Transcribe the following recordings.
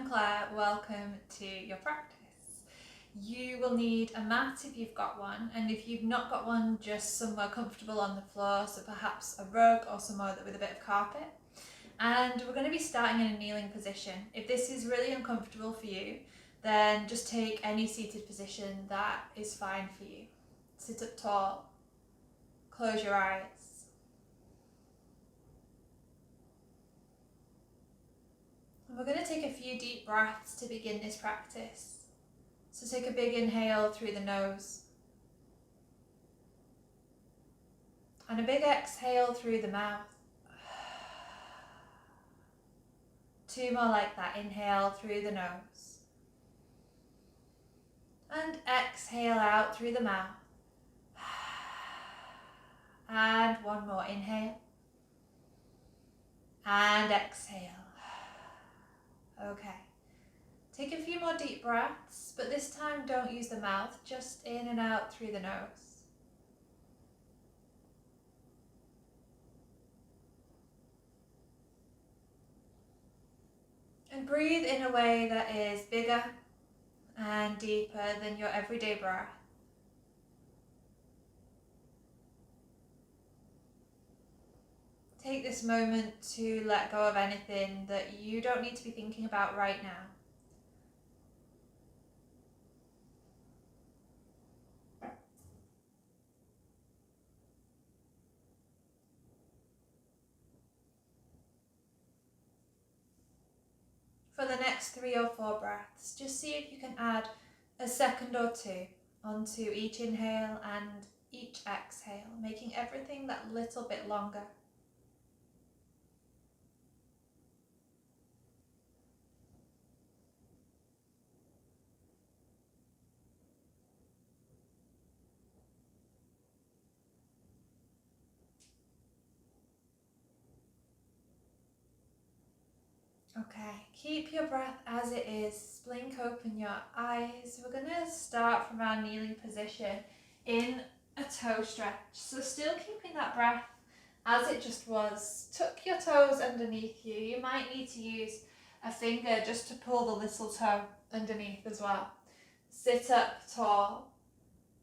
I'm Claire, welcome to your practice. You will need a mat if you've got one, and if you've not got one, just somewhere comfortable on the floor, so perhaps a rug or somewhere with a bit of carpet. And we're going to be starting in a kneeling position. If this is really uncomfortable for you, then just take any seated position that is fine for you. Sit up tall, close your eyes. And we're going to take a few deep breaths to begin this practice. So take a big inhale through the nose. And a big exhale through the mouth. 2 more like that. Inhale through the nose. And exhale out through the mouth. And 1 more. Inhale. And exhale. Okay. Take a few more deep breaths, but this time don't use the mouth, just in and out through the nose. And breathe in a way that is bigger and deeper than your everyday breath. Take this moment to let go of anything that you don't need to be thinking about right now. For the next 3 or 4 breaths, just see if you can add a second or 2 onto each inhale and each exhale, making everything that little bit longer. Okay, keep your breath as it is. Blink open your eyes. We're going to start from our kneeling position in a toe stretch. So still keeping that breath as it just was. Tuck your toes underneath you. You might need to use a finger just to pull the little toe underneath as well. Sit up tall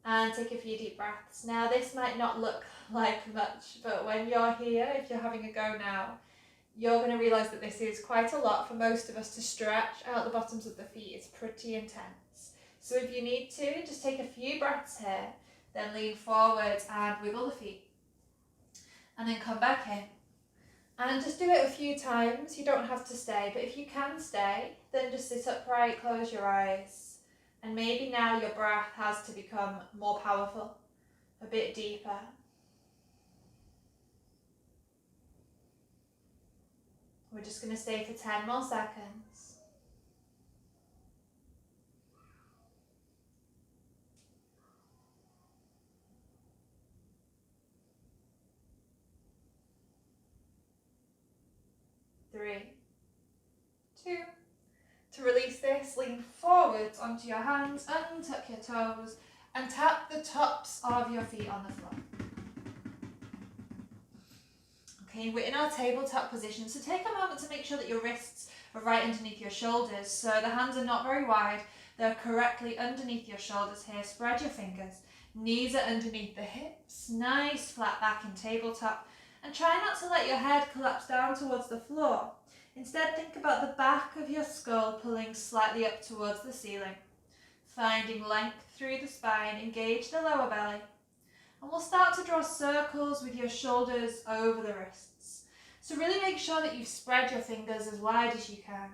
and take a few deep breaths. Now this might not look like much, but when you're here, if you're having a go now, you're going to realise that this is quite a lot for most of us to stretch out the bottoms of the feet. It's pretty intense. So if you need to, just take a few breaths here, then lean forwards and wiggle the feet. And then come back in. And just do it a few times. You don't have to stay, but if you can stay, then just sit upright, close your eyes. And maybe now your breath has to become more powerful, a bit deeper. We're just going to stay for 10 more seconds. Three, 2. To release this, lean forwards onto your hands, untuck your toes, and tap the tops of your feet on the floor. Okay, we're in our tabletop position, so take a moment to make sure that your wrists are right underneath your shoulders. So the hands are not very wide, they're correctly underneath your shoulders here. Spread your fingers, knees are underneath the hips, nice flat back in tabletop, and try not to let your head collapse down towards the floor. Instead, think about the back of your skull pulling slightly up towards the ceiling. Finding length through the spine, engage the lower belly. And we'll start to draw circles with your shoulders over the wrists. So really make sure that you've spread your fingers as wide as you can.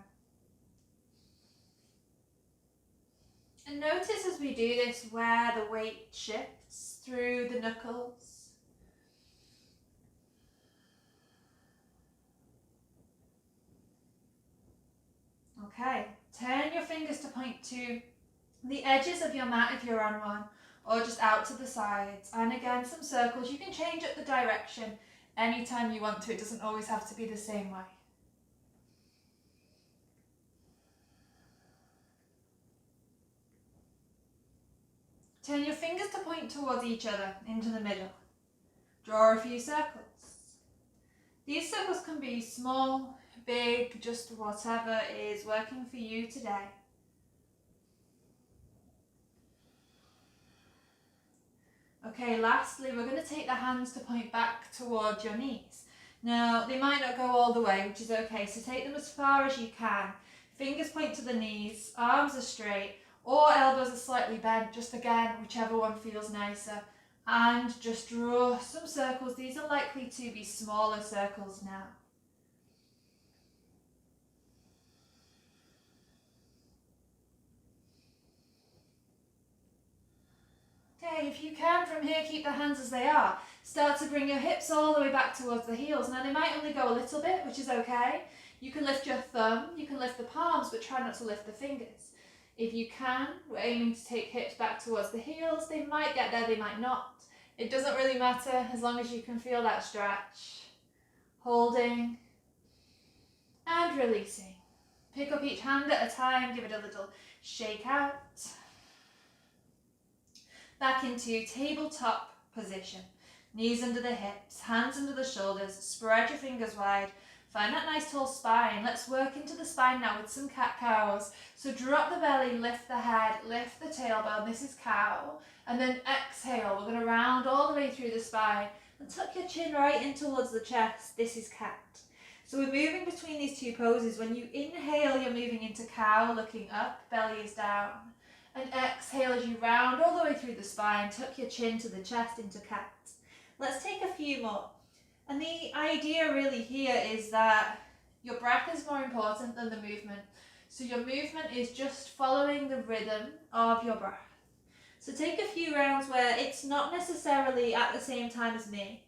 And notice as we do this where the weight shifts through the knuckles. Okay, turn your fingers to point to the edges of your mat if you're on one, or just out to the sides. And again, some circles. You can change up the direction anytime you want to. It doesn't always have to be the same way. Turn your fingers to point towards each other, into the middle. Draw a few circles. These circles can be small, big, just whatever is working for you today. Okay, lastly, we're going to take the hands to point back towards your knees. Now, they might not go all the way, which is okay, so take them as far as you can. Fingers point to the knees, arms are straight, or elbows are slightly bent, just again, whichever one feels nicer. And just draw some circles. These are likely to be smaller circles now. Okay, if you can from here, keep the hands as they are. Start to bring your hips all the way back towards the heels. Now they might only go a little bit, which is okay. You can lift your thumb, you can lift the palms, but try not to lift the fingers. If you can, we're aiming to take hips back towards the heels. They might get there, they might not. It doesn't really matter as long as you can feel that stretch. Holding and releasing. Pick up each hand at a time, give it a little shake out. Back into tabletop position. Knees under the hips, hands under the shoulders, spread your fingers wide. Find that nice tall spine. Let's work into the spine now with some cat-cows. So drop the belly, lift the head, lift the tailbone. This is cow. And then exhale. We're going to round all the way through the spine. And tuck your chin right in towards the chest. This is cat. So we're moving between these two poses. When you inhale, you're moving into cow, looking up, belly is down. And exhale as you round all the way through the spine. Tuck your chin to the chest into cat. Let's take a few more. And the idea really here is that your breath is more important than the movement. So your movement is just following the rhythm of your breath. So take a few rounds where it's not necessarily at the same time as me.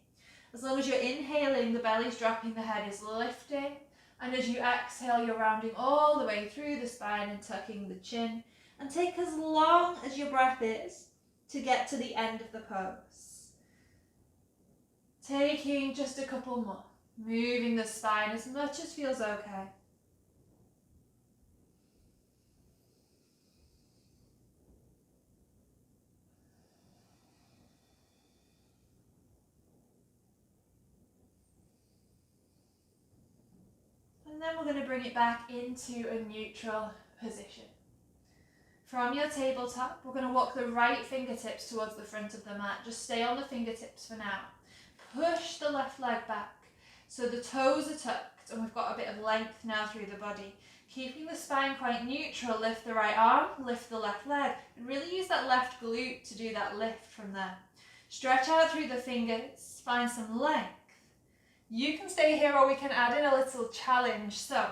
As long as you're inhaling, the belly's dropping, the head is lifting. And as you exhale, you're rounding all the way through the spine and tucking the chin. And take as long as your breath is to get to the end of the pose. Taking just a couple more. Moving the spine as much as feels okay. And then we're going to bring it back into a neutral position. From your tabletop, we're going to walk the right fingertips towards the front of the mat. Just stay on the fingertips for now. Push the left leg back. So the toes are tucked and we've got a bit of length now through the body. Keeping the spine quite neutral, lift the right arm, lift the left leg. And really use that left glute to do that lift from there. Stretch out through the fingers, find some length. You can stay here or we can add in a little challenge. So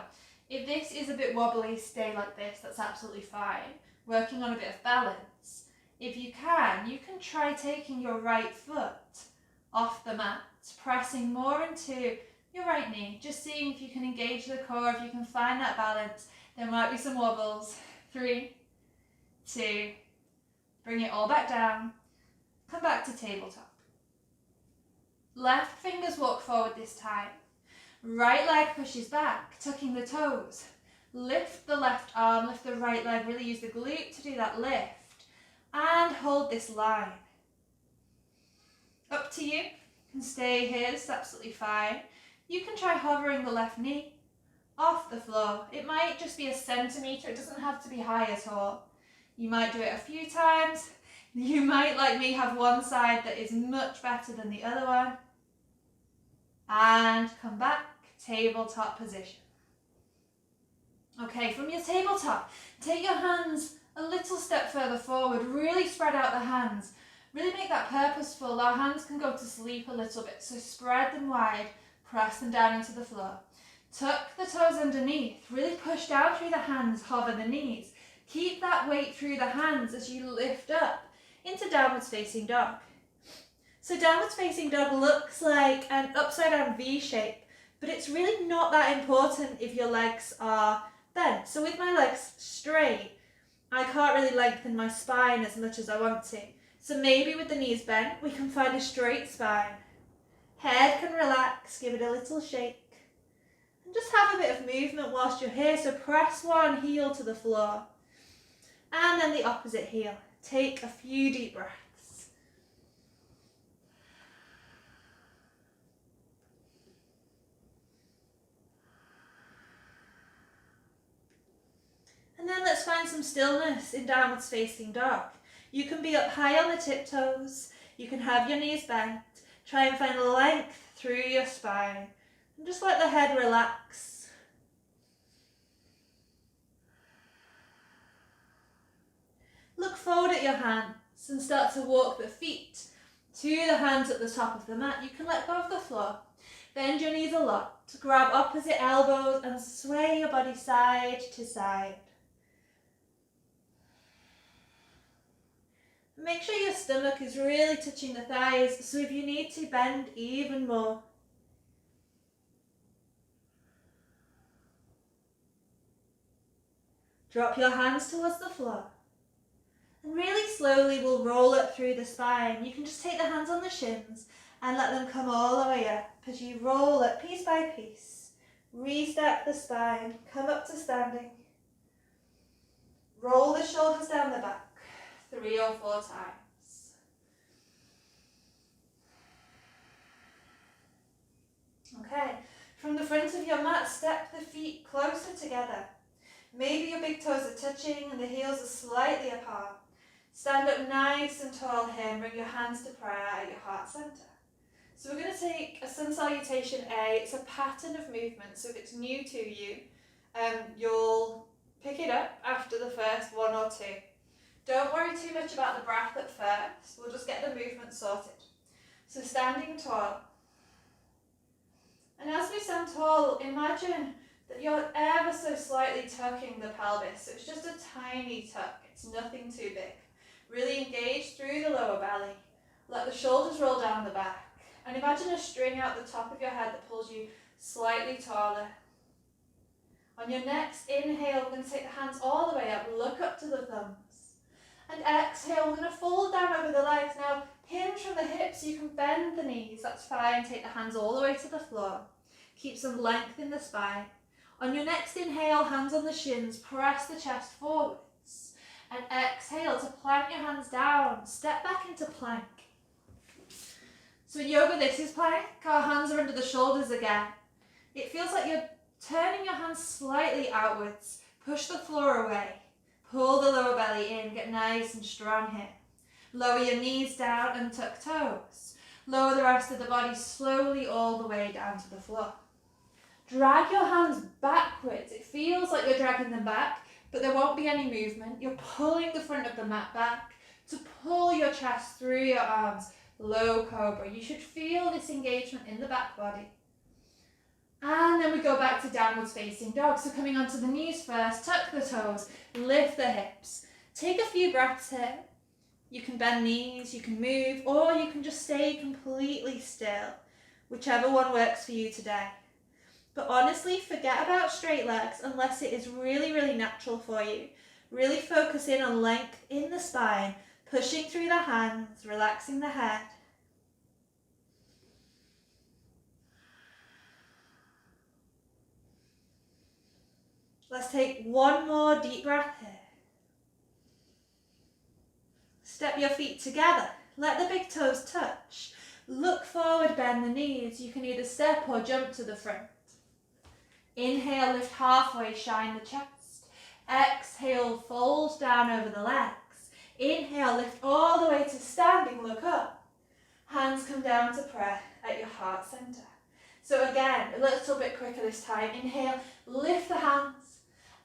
if this is a bit wobbly, stay like this, that's absolutely fine. Working on a bit of balance. If you can try taking your right foot off the mat, pressing more into your right knee, just seeing if you can engage the core, if you can find that balance. There might be some wobbles. 3, 2, bring it all back down, come back to tabletop. Left fingers walk forward this time. Right leg pushes back, tucking the toes. Lift the left arm, lift the right leg, really use the glute to do that lift. And hold this line. Up to you. You can stay here, this is absolutely fine. You can try hovering the left knee off the floor. It might just be a centimetre, it doesn't have to be high at all. You might do it a few times. You might, like me, have one side that is much better than the other one. And come back, tabletop position. Okay, from your tabletop, take your hands a little step further forward, really spread out the hands. Really make that purposeful. Our hands can go to sleep a little bit, so spread them wide, press them down into the floor. Tuck the toes underneath, really push down through the hands, hover the knees. Keep that weight through the hands as you lift up into downwards facing dog. So downwards facing dog looks like an upside down V shape, but it's really not that important if your legs are bent. So with my legs straight, I can't really lengthen my spine as much as I want to. So maybe with the knees bent, we can find a straight spine. Head can relax, give it a little shake. And just have a bit of movement whilst you're here. So press one heel to the floor. And then the opposite heel. Take a few deep breaths. And then let's find some stillness in downwards facing dog. You can be up high on the tiptoes. You can have your knees bent. Try and find length through your spine. And just let the head relax. Look forward at your hands and start to walk the feet to the hands at the top of the mat. You can let go of the floor. Bend your knees a lot. Grab opposite elbows and sway your body side to side. Make sure your stomach is really touching the thighs, so if you need to, bend even more. Drop your hands towards the floor. And really slowly we'll roll up through the spine. You can just take the hands on the shins and let them come all the way up as you roll up piece by piece. Restep the spine, come up to standing. Roll the shoulders down the back 3 or 4 times. Okay, from the front of your mat, step the feet closer together. Maybe your big toes are touching and the heels are slightly apart. Stand up nice and tall here and bring your hands to prayer at your heart center. So we're going to take a sun salutation A. It's a pattern of movement, so if it's new to you, you'll pick it up after the first 1 or 2. Don't worry too much about the breath at first, we'll just get the movement sorted. So standing tall. And as we stand tall, imagine that you're ever so slightly tucking the pelvis. So it's just a tiny tuck, it's nothing too big. Really engage through the lower belly. Let the shoulders roll down the back. And imagine a string out the top of your head that pulls you slightly taller. On your next inhale, we're going to take the hands all the way up, look up to the thumbs. And exhale, we're going to fold down over the legs. Now, hinge from the hips, you can bend the knees, that's fine. Take the hands all the way to the floor. Keep some length in the spine. On your next inhale, hands on the shins, press the chest forwards. And exhale to plant your hands down. Step back into plank. So in yoga, this is plank. Our hands are under the shoulders again. It feels like you're turning your hands slightly outwards. Push the floor away. Pull the lower belly in. Get nice and strong here. Lower your knees down and tuck toes. Lower the rest of the body slowly all the way down to the floor. Drag your hands backwards. It feels like you're dragging them back, but there won't be any movement. You're pulling the front of the mat back to pull your chest through your arms. Low cobra. You should feel this engagement in the back body. And then we go back to downwards facing dog. So coming onto the knees first, tuck the toes, lift the hips. Take a few breaths here. You can bend knees, you can move, or you can just stay completely still, whichever one works for you today. But honestly, forget about straight legs unless it is really, really natural for you. Really focus in on length in the spine, pushing through the hands, relaxing the head. Let's take one more deep breath here. Step your feet together. Let the big toes touch. Look forward, bend the knees. You can either step or jump to the front. Inhale, lift halfway, shine the chest. Exhale, fold down over the legs. Inhale, lift all the way to standing, look up. Hands come down to prayer at your heart center. So again, a little bit quicker this time. Inhale, lift the hands.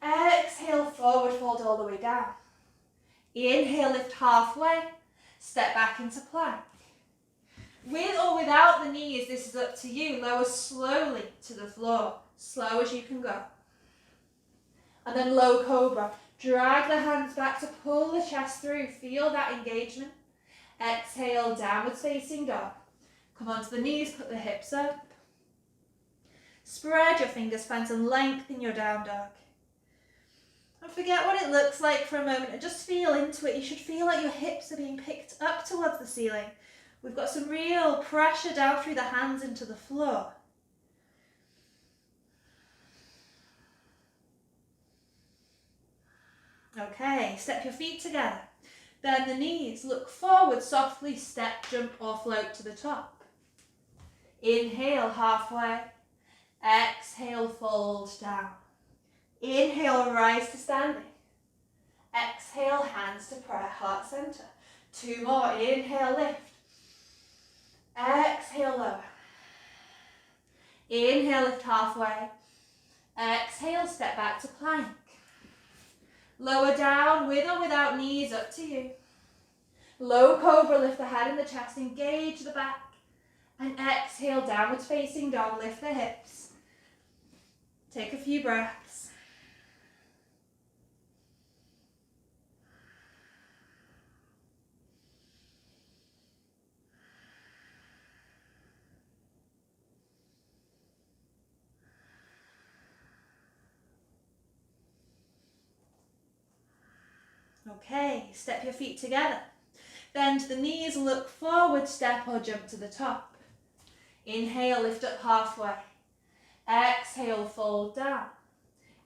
Exhale, forward fold all the way down. Inhale, lift halfway. Step back into plank. With or without the knees, this is up to you. Lower slowly to the floor, slow as you can go. And then low cobra. Drag the hands back to pull the chest through. Feel that engagement. Exhale, downwards facing dog. Come onto the knees, put the hips up. Spread your fingers, find some length in your down dog. And forget what it looks like for a moment and just feel into it. You should feel like your hips are being picked up towards the ceiling. We've got some real pressure down through the hands into the floor. Okay, step your feet together. Bend the knees, look forward, softly step, jump or float to the top. Inhale, halfway. Exhale, fold down. Inhale, rise to standing. Exhale, hands to prayer, heart center. 2 more, inhale, lift. Exhale, lower. Inhale, lift halfway. Exhale, step back to plank. Lower down, with or without knees, up to you. Low cobra, lift the head and the chest, engage the back. And exhale, downwards facing dog, lift the hips. Take a few breaths. Okay, step your feet together. Bend the knees, look forward, step or jump to the top. Inhale, lift up halfway. Exhale, fold down.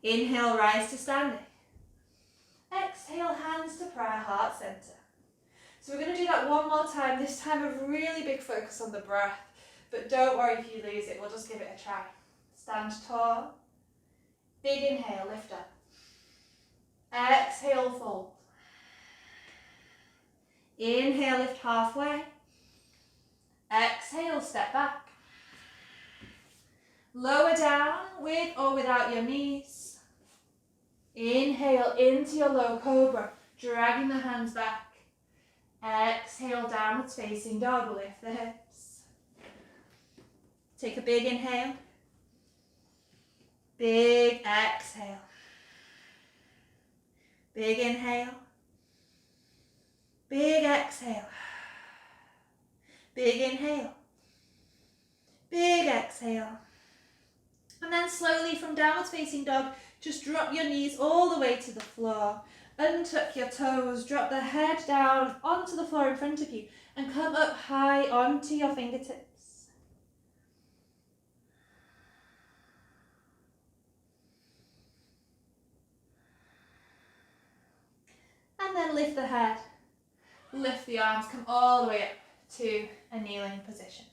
Inhale, rise to standing. Exhale, hands to prayer, heart center. So we're going to do that one more time, this time a really big focus on the breath. But don't worry if you lose it, we'll just give it a try. Stand tall. Big inhale, lift up. Exhale, fold. Inhale, lift halfway. Exhale, step back. Lower down with or without your knees. Inhale into your low cobra, dragging the hands back. Exhale, downwards facing dog, lift the hips. Take a big inhale. Big exhale. Big inhale. Big exhale. Big inhale. Big exhale. And then slowly from downwards facing dog, just drop your knees all the way to the floor. Untuck your toes, drop the head down onto the floor in front of you and come up high onto your fingertips. And then lift the head, lift the arms, come all the way up to a kneeling position.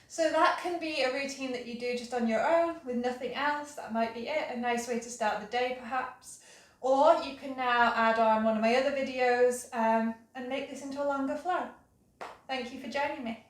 So that can be a routine that you do just on your own with nothing else. That might be it, a nice way to start the day perhaps. Or you can now add on one of my other videos and make this into a longer flow. Thank you for joining me.